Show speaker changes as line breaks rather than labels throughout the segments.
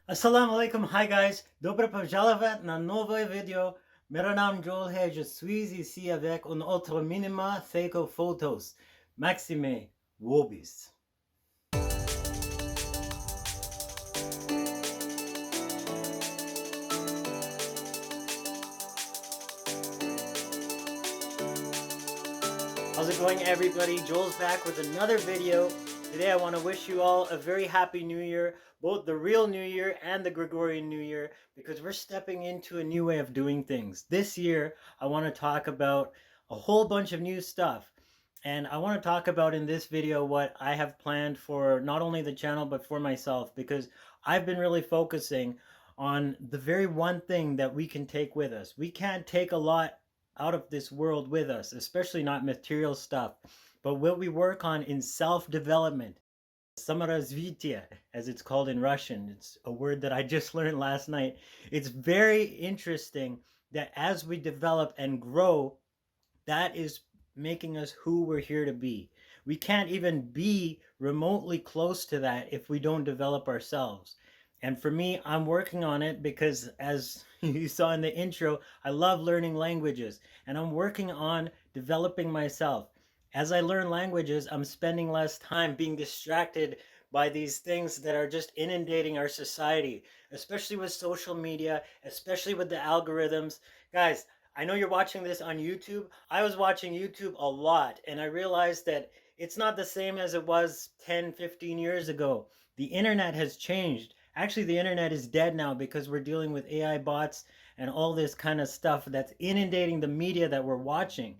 Assalamu alaikum, hi guys, добро пожаловать на новое видео. मेरा नाम Joel है, je suis ici avec un autre minima photo photos. Maxime Wobis. How's it going, everybody? Joel's back with another video. Today I want to wish you all a very happy new year, both the real new year and the Gregorian new year, because we're stepping into a new way of doing things. This year I want to talk about a whole bunch of new stuff. And I want to talk about in this video what I have planned for not only the channel but for myself, because I've been really focusing on the very one thing that we can take with us. We can't take a lot out of this world with us, especially not material stuff. But what we work on in self-development, samorazvitya, as it's called in Russian, it's a word that I just learned last night. It's very interesting that as we develop and grow, that is making us who we're here to be. We can't even be remotely close to that if we don't develop ourselves. And for me, I'm working on it because, as you saw in the intro, I love learning languages and I'm working on developing myself. As I learn languages, I'm spending less time being distracted by these things that are just inundating our society, especially with social media, especially with the algorithms. Guys, I know you're watching this on YouTube. I was watching YouTube a lot and I realized that it's not the same as it was 10, 15 years ago. The internet has changed. Actually, the internet is dead now because we're dealing with AI bots and all this kind of stuff that's inundating the media that we're watching.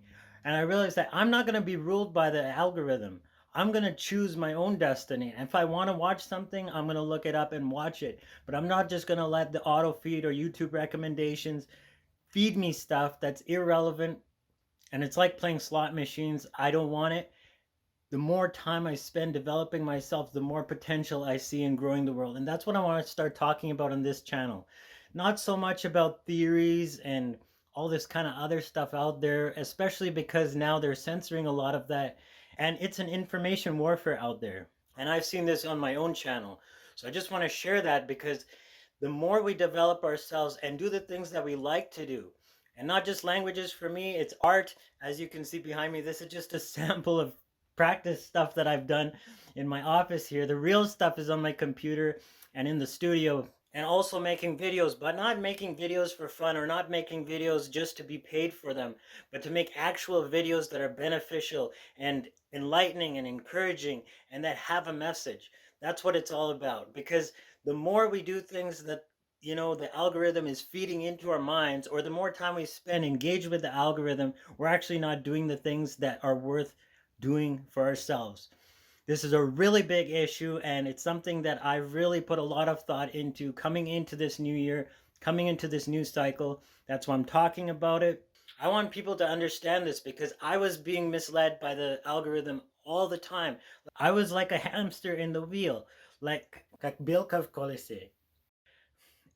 And I realized that I'm not going to be ruled by the algorithm. I'm going to choose my own destiny. And if I want to watch something, I'm going to look it up and watch it. But I'm not just going to let the auto feed or YouTube recommendations feed me stuff that's irrelevant. And it's like playing slot machines. I don't want it. The more time I spend developing myself, the more potential I see in growing the world. And that's what I want to start talking about on this channel. Not so much about theories and all this kind of other stuff out there, especially because now they're censoring a lot of that. And it's an information warfare out there. And I've seen this on my own channel. So I just want to share that because the more we develop ourselves and do the things that we like to do, and not just languages, for me it's art. As you can see behind me, this is just a sample of practice stuff that I've done in my office here. The real stuff is on my computer and in the studio, and also making videos, but not making videos for fun or not making videos just to be paid for them, but to make actual videos that are beneficial and enlightening and encouraging and that have a message. That's what it's all about, because the more we do things that the algorithm is feeding into our minds, or the more time we spend engaged with the algorithm, we're actually not doing the things that are worth doing for ourselves. This is a really big issue, and it's something that I've really put a lot of thought into coming into this new year, coming into this new cycle. That's why I'm talking about it. I want people to understand this because I was being misled by the algorithm all the time. I was like a hamster in the wheel, like как белка в колесе.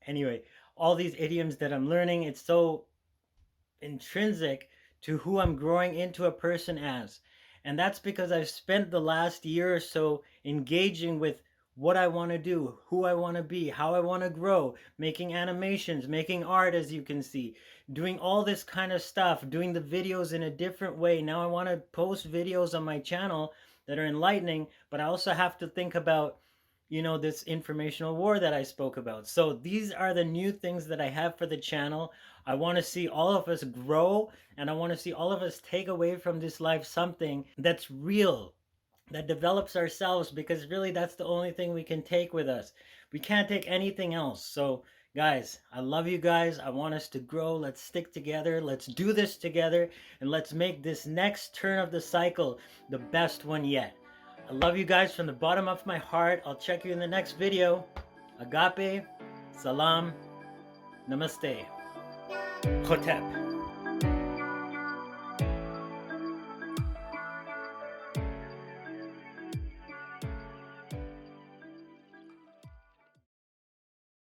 Anyway, all these idioms that I'm learning, it's so intrinsic to who I'm growing into a person as. And that's because I've spent the last year or so engaging with what I want to do, who I want to be, how I want to grow, making animations, making art, as you can see, doing all this kind of stuff, doing the videos in a different way. Now I want to post videos on my channel that are enlightening, but I also have to think about this informational war that I spoke about. So these are the new things that I have for the channel. I want to see all of us grow, and I want to see all of us take away from this life something that's real, that develops ourselves, because really that's the only thing we can take with us. We can't take anything else. So guys, I love you guys. I want us to grow. Let's stick together. Let's do this together, and let's make this next turn of the cycle the best one yet. I love you guys from the bottom of my heart. I'll check you in the next video. Agape, Salaam, Namaste, Hotep.